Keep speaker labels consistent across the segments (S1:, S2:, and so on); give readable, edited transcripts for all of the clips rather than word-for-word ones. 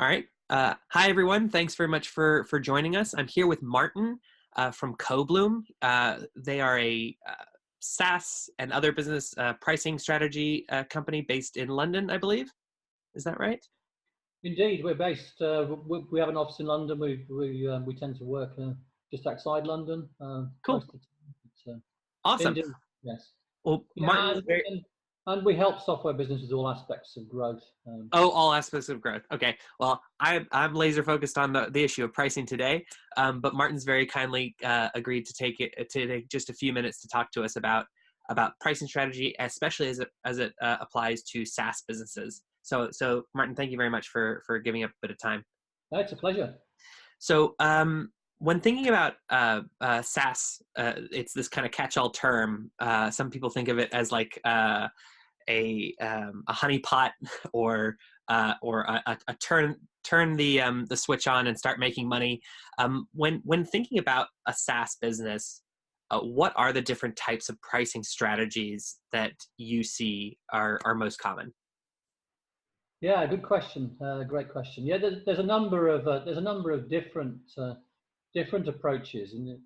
S1: All right. Hi, everyone. Thanks very much for joining us. I'm here with Martin from Cobloom. They are a SaaS and other business pricing strategy company based in London, I believe. Is that right?
S2: Indeed, we're based. We have an office in London. We tend to work just outside London
S1: Cool.
S2: most of the time.
S1: Awesome.
S2: Indeed, yes.
S1: Well,
S2: Yeah,
S1: Martin,
S2: and we help software businesses with all aspects of growth.
S1: all aspects of growth. Okay. Well, I'm laser focused on the issue of pricing today, but Martin's very kindly agreed to take just a few minutes to talk to us about pricing strategy, especially as it applies to SaaS businesses. So Martin, thank you very much for giving up a bit of time.
S2: It's a pleasure.
S1: So when thinking about SaaS, it's this kind of catch-all term. Some people think of it as like a honeypot or a turn the switch on and start making money. When thinking about a SaaS business, what are the different types of pricing strategies that you see are most common?
S2: Yeah, good question. Great question. Yeah, there's a number of different approaches, and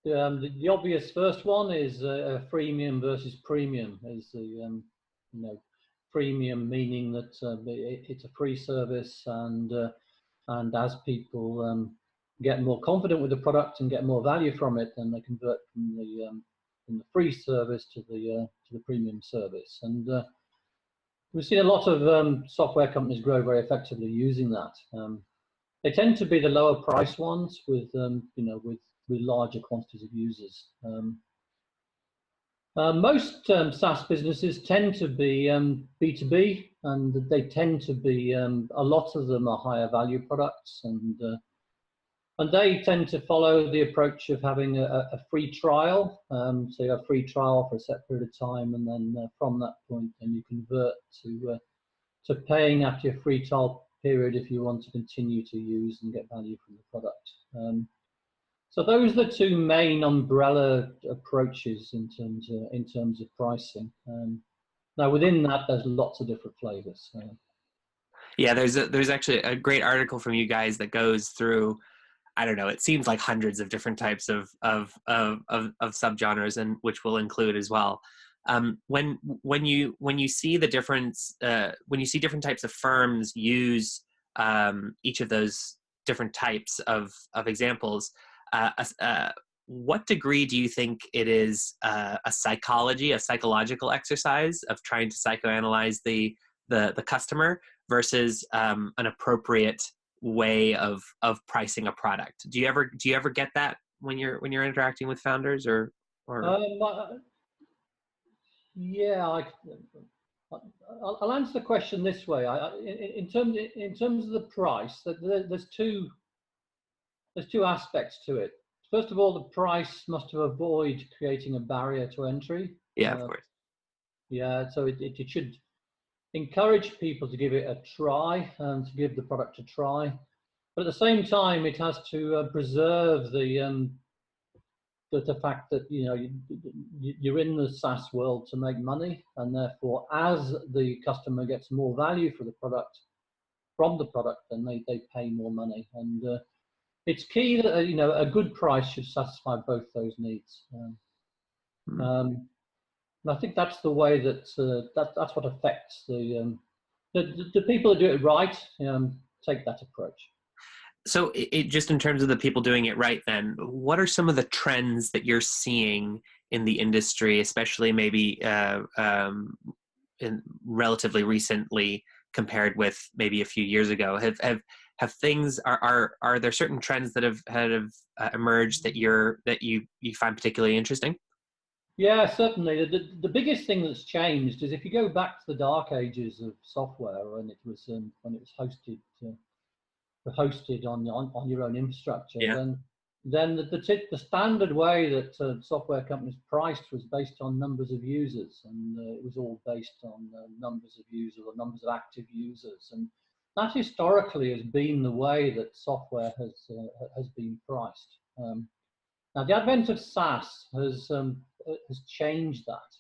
S2: the obvious first one is freemium versus premium. Is the freemium meaning that it's a free service, and as people get more confident with the product and get more value from it, then they convert from the free service to the premium service. And we've seen a lot of software companies grow very effectively using that. They tend to be the lower price ones with larger quantities of users. Most SaaS businesses tend to be B2B, and they tend to be a lot of them are higher value products, and they tend to follow the approach of having a free trial. So you have a free trial for a set period of time, and then from that point, then you convert to paying after your free trial period if you want to continue to use and get value from the product. So those are the two main umbrella approaches in terms of pricing. Now within that, there's lots of different flavors.
S1: Yeah, there's actually a great article from you guys that goes through, I don't know, it seems like hundreds of different types of subgenres, and which we'll include as well. When you see the difference, when you see different types of firms use each of those different types of examples, what degree do you think it is a psychological exercise of trying to psychoanalyze the customer versus an appropriate way of pricing a product? Do you ever get that when you're interacting with founders or?
S2: Yeah, I'll answer the question this way. In terms of the price, there's two aspects to it. First of all, the price must avoid creating a barrier to entry.
S1: Yeah, of course.
S2: Yeah, so it should encourage people to give it a try and to give the product a try. But at the same time, it has to preserve the fact that you're in the SaaS world to make money, and therefore, as the customer gets more value from the product, then they pay more money. And it's key that a good price should satisfy both those needs. And I think that's the way that's what affects the people that do it right. Take that approach.
S1: So just in terms of the people doing it right, then, what are some of the trends that you're seeing in the industry, especially maybe in relatively recently compared with maybe a few years ago? Have things, are there certain trends that have emerged that you find particularly interesting?
S2: Yeah, certainly. The biggest thing that's changed is if you go back to the dark ages of software when it was hosted on your own infrastructure,
S1: Yeah.
S2: then the standard way that software companies priced was based on numbers of users, and it was all based on numbers of users or numbers of active users, and that historically has been the way that software has been priced. Now the advent of SaaS has changed that,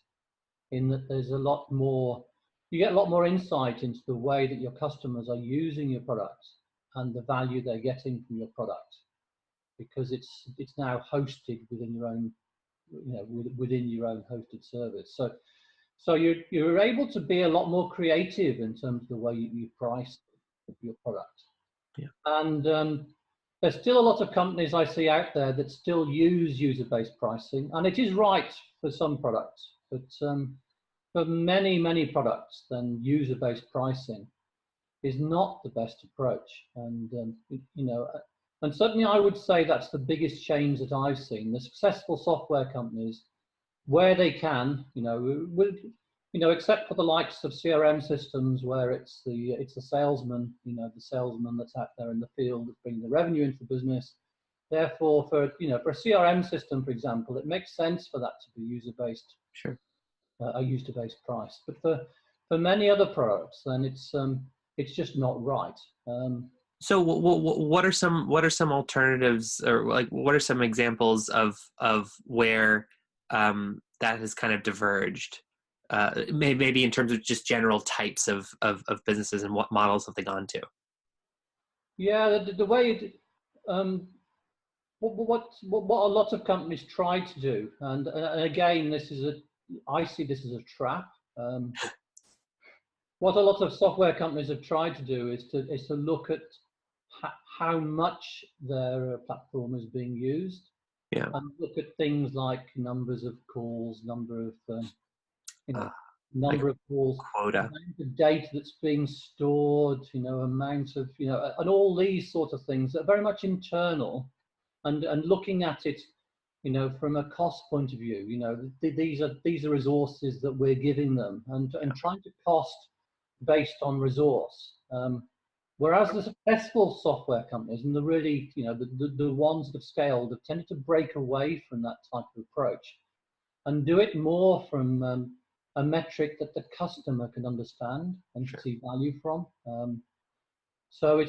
S2: in that there's a lot more you get a lot more insight into the way that your customers are using your product and the value they're getting from your product, because it's now hosted within your own, within your own hosted service. So you're able to be a lot more creative in terms of the way you price your product.
S1: Yeah.
S2: And there's still a lot of companies I see out there that still use user-based pricing, and it is right for some products, but for many products, then user-based pricing is not the best approach. And and certainly I would say that's the biggest change that I've seen. The successful software companies, where they can, except for the likes of CRM systems where it's the salesman, the salesman that's out there in the field that's bringing the revenue into the business. Therefore, for a CRM system, for example, it makes sense for that to be user-based,
S1: Sure.
S2: a user-based price. But for many other products, then it's just not right.
S1: So what are some alternatives, or like what are some examples of where that has kind of diverged? Maybe in terms of just general types of businesses and what models have they gone to?
S2: Yeah, the way what a lot of companies try to do, and again, I see this as a trap. What a lot of software companies have tried to do is to look at how much their platform is being used,
S1: Yeah.
S2: and look at things like numbers of calls, number of calls,
S1: quota,
S2: amount of data that's being stored, amount of and all these sort of things that are very much internal, and looking at it, from a cost point of view. These are resources that we're giving them, and trying to cost based on resource. Whereas the successful software companies and the really, the ones that have scaled have tended to break away from that type of approach and do it more from a metric that the customer can understand and
S1: Sure.
S2: see value from. So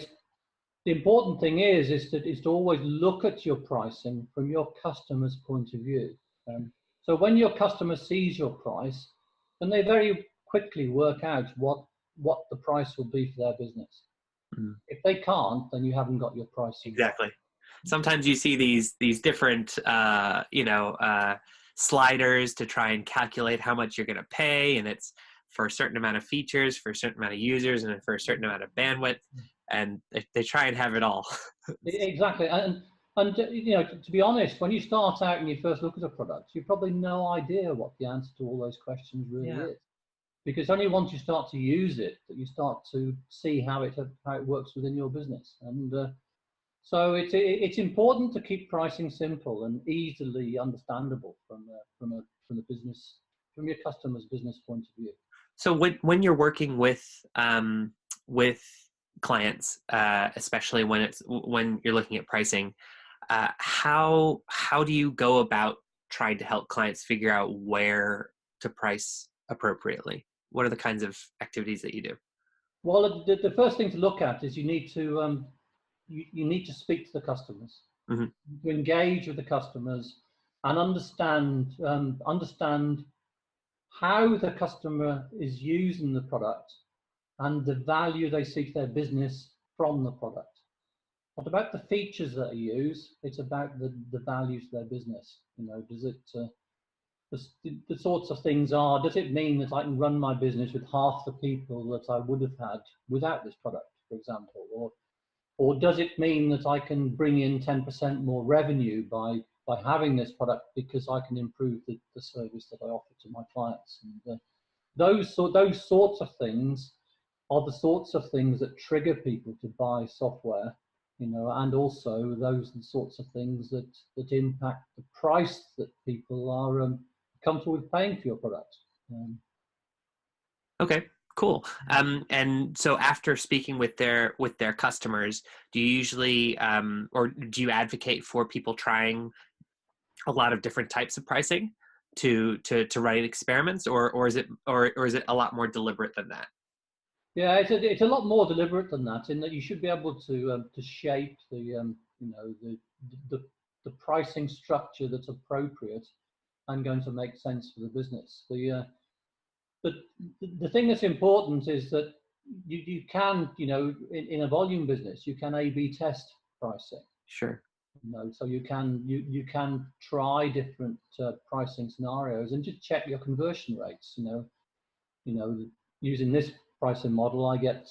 S2: the important thing is to always look at your pricing from your customer's point of view. So when your customer sees your price, then they very quickly work out what the price will be for their business.
S1: Mm.
S2: If they can't, then you haven't got your pricing.
S1: Exactly. Sometimes you see these different sliders to try and calculate how much you're going to pay, and it's for a certain amount of features, for a certain amount of users, and for a certain amount of bandwidth, and they try and have it all.
S2: Exactly. And to be honest, when you start out and you first look at a product, you've probably no idea what the answer to all those questions really is. Because only once you start to use it that you start to see how it works within your business. And so it's important to keep pricing simple and easily understandable from the business, from your customer's business point of view.
S1: So when you're working with clients, especially when you're looking at pricing, how do you go about trying to help clients figure out where to price appropriately? What are the kinds of activities that you do?
S2: Well, the first thing to look at is you need to speak to the customers,
S1: mm-hmm.
S2: to engage with the customers, and understand how the customer is using the product and the value they see to their business from the product. Not about the features that are used; it's about the values of their business. Does it the sorts of things are, does it mean that I can run my business with half the people that I would have had without this product, for example? Or does it mean that I can bring in 10% more revenue by having this product because I can improve the service that I offer to my clients? And those sorts of things are the sorts of things that trigger people to buy software, and also those are the sorts of things that impact the price that people are comfortable with paying for your product.
S1: Okay, cool. And so after speaking with their customers, do you usually or do you advocate for people trying a lot of different types of pricing to run experiments, or is it a lot more deliberate than that?
S2: Yeah, it's a lot more deliberate than that, in that you should be able to shape the pricing structure that's appropriate and going to make sense for the business. but the thing that's important is that you can, in a volume business, you can A/B test pricing.
S1: Sure.
S2: So you can try different pricing scenarios and just check your conversion rates. Using this pricing model, I get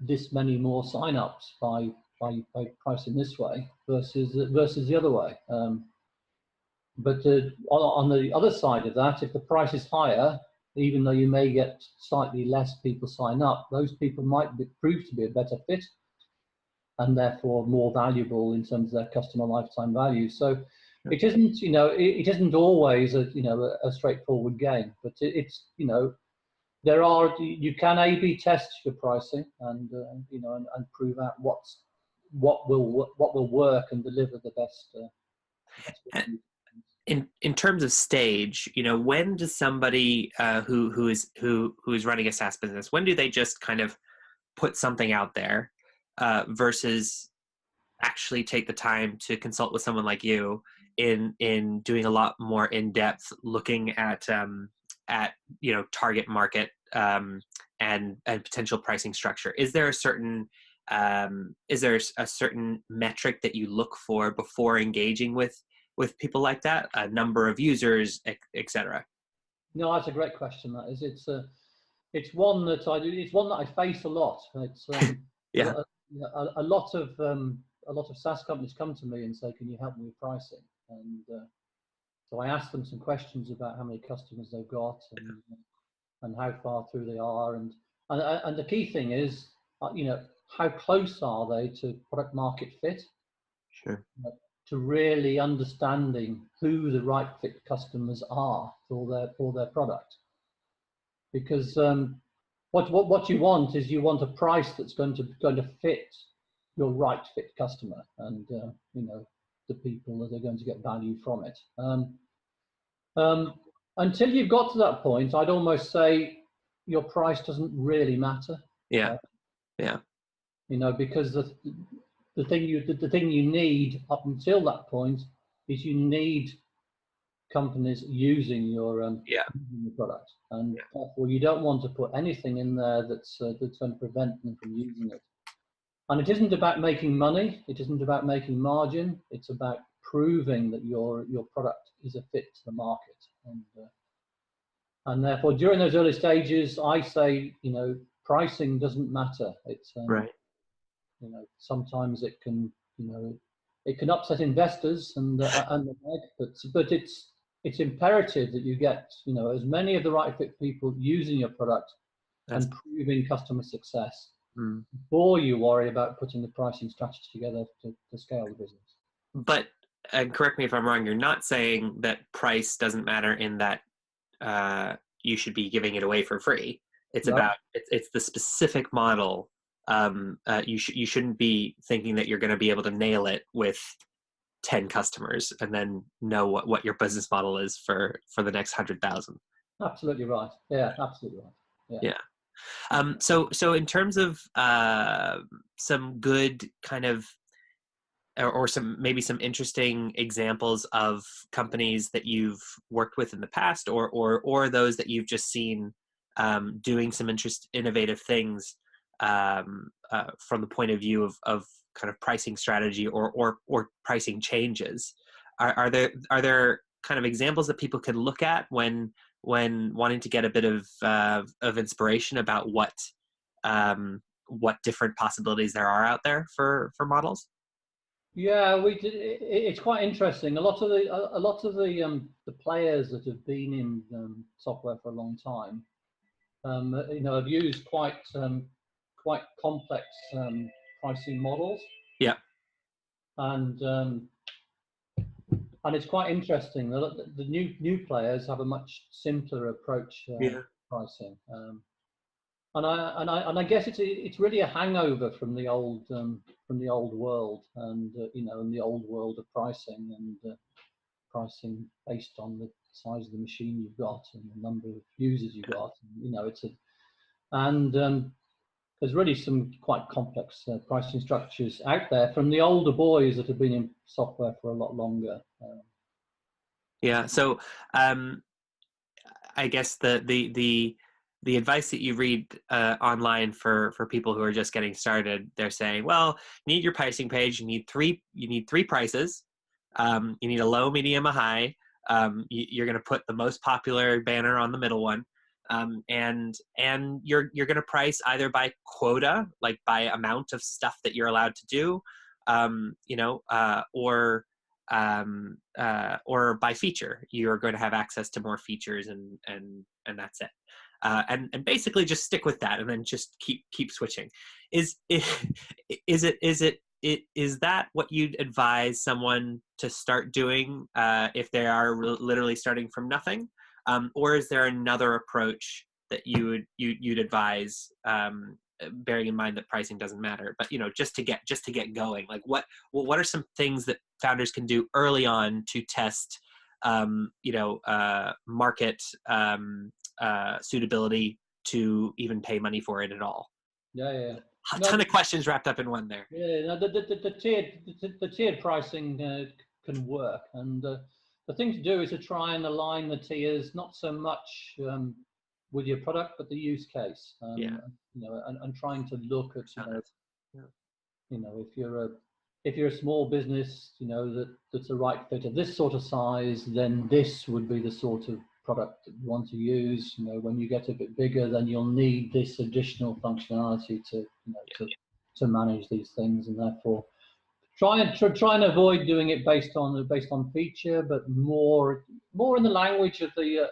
S2: this many more signups by pricing this way versus the other way. But on the other side of that, if the price is higher, even though you may get slightly less people sign up, those people might prove to be a better fit and therefore more valuable in terms of their customer lifetime value. So it isn't, it isn't always a straightforward game, but it's, you can A/B test your pricing and and prove out what will work and deliver the best.
S1: In terms of stage, when does somebody who is running a SaaS business, when do they just kind of put something out there versus actually take the time to consult with someone like you in doing a lot more in-depth looking at target market and potential pricing structure? Is there a certain metric that you look for before engaging with people like that, a number of users, etc.?
S2: No, that's a great question. That is, it's one that I do. It's one that I face a lot. It's
S1: yeah.
S2: A lot of SaaS companies come to me and say, "Can you help me with pricing?" And so I ask them some questions about how many customers they've got and how far through they are, and the key thing is, how close are they to product market fit?
S1: Sure.
S2: To really understanding who the right fit customers are for their product, because what you want is you want a price that's going to fit your right fit customer and the people that are going to get value from it. Until you've got to that point, I'd almost say your price doesn't really matter.
S1: Yeah.
S2: Because the thing you need up until that point is you need companies using your product, and therefore you don't want to put anything in there that's going to prevent them from using it. And it isn't about making money. It isn't about making margin. It's about proving that your product is a fit to the market, and therefore during those early stages, I say pricing doesn't matter. It's
S1: right.
S2: Sometimes it can upset investors and the like, but it's imperative that you get as many of the right fit people using your product and proving customer success before you worry about putting the pricing strategy together to scale the business.
S1: But and correct me if I'm wrong, you're not saying that price doesn't matter in that you should be giving it away for free. It's about it's the specific model. You shouldn't be thinking that you're going to be able to nail it with 10 customers and then know what your business model is for the next 100,000.
S2: Absolutely right. Yeah, absolutely right.
S1: Yeah. So in terms of some good kind of or maybe some interesting examples of companies that you've worked with in the past, or those that you've just seen doing some innovative things from the point of view of kind of pricing strategy or pricing changes. Are there kind of examples that people can look at when wanting to get a bit of inspiration about what different possibilities there are out there for models?
S2: Yeah, it's quite interesting. A lot of the players that have been in software for a long time, have used quite complex pricing models.
S1: Yeah.
S2: And it's quite interesting that the new players have a much simpler approach to pricing. And I guess it's really a hangover from the old world, and in the old world of pricing and pricing based on the size of the machine you've got and the number of users you've got. There's really some quite complex pricing structures out there from the older boys that have been in software for a lot longer.
S1: Yeah. So I guess the advice that you read online for people who are just getting started, they're saying, well, you need your pricing page. You need three prices. You need a low, medium, a high. You're going to put the most popular banner on the middle one. And you're going to price either by quota, like by amount of stuff that you're allowed to do, or by feature. You're going to have access to more features, and that's it. And basically just stick with that, and then just keep switching. Is that what you'd advise someone to start doing if they are literally starting from nothing, or is there another approach that you'd advise, bearing in mind that pricing doesn't matter, but just to get going? Like what are some things that founders can do early on to test market suitability to even pay money for it at all?
S2: Yeah.
S1: A ton of questions wrapped up in one there.
S2: Yeah, no, the tiered pricing can work, and the thing to do is to try and align the tiers not so much with your product, but the use case. And trying to look at if you're a small business, that's the right fit of this sort of size, then this would be the sort of product that you want to use. When you get a bit bigger, then you'll need this additional functionality to manage these things, and therefore try and avoid doing it based on feature, but more in the language of the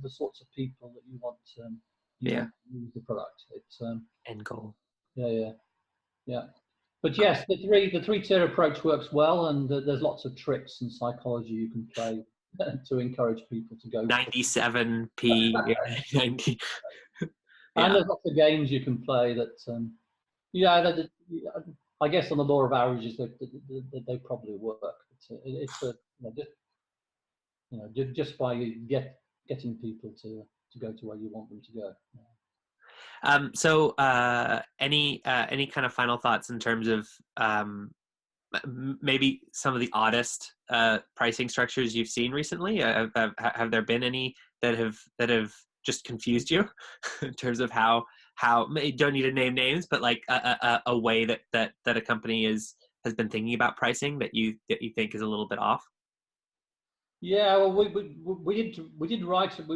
S2: sorts of people that you want to use the product. It's
S1: end goal.
S2: Yeah. But yes, the three-tier approach works well, and there's lots of tricks and psychology you can play to encourage people to go
S1: 97p 90.
S2: And there's lots of games you can play that I guess on the law of averages they probably work. Just by getting people to go to where you want them to go.
S1: So any kind of final thoughts in terms of maybe some of the oddest pricing structures you've seen recently? Have there been any that have just confused you in terms of how you don't need to name names, but like a way that a company has been thinking about pricing that you think is a little bit off?
S2: Yeah, well, we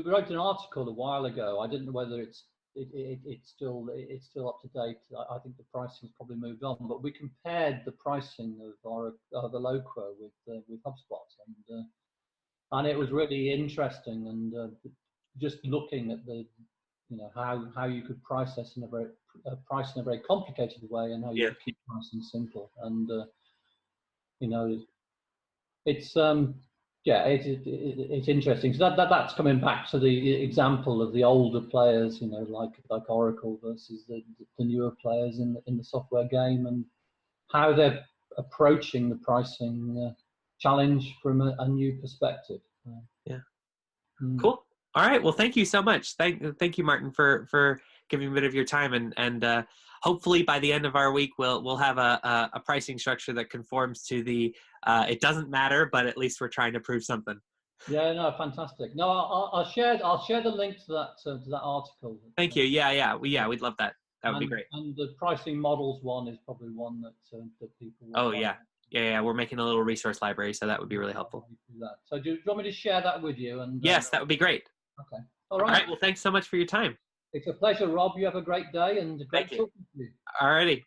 S2: wrote an article a while ago. I didn't know whether it's still up to date. I think the pricing's probably moved on, but we compared the pricing of the Loqua with HubSpot, and it was really interesting. And just looking at how you could price this in a very complicated way, and how you could keep pricing simple. And it's it's interesting. So that's coming back to the example of the older players, like Oracle versus the newer players in the software game, and how they're approaching the pricing challenge from a new perspective.
S1: Cool. All right. Well, thank you so much. Thank you, Martin, for giving a bit of your time, and hopefully by the end of our week we'll have a pricing structure that conforms to the it doesn't matter, but at least we're trying to prove something.
S2: Yeah, no, fantastic. No, I'll share the link to that article.
S1: Thank you. Yeah, we'd love that. That would be great.
S2: And the pricing models one is probably one that people.
S1: Oh yeah. We're making a little resource library, so that would be really helpful.
S2: So do you want me to share that with you? And
S1: yes, that would be great.
S2: Okay.
S1: All right. Well, thanks so much for your time.
S2: It's a pleasure, Rob. You have a great day, and great talking to you.
S1: All righty.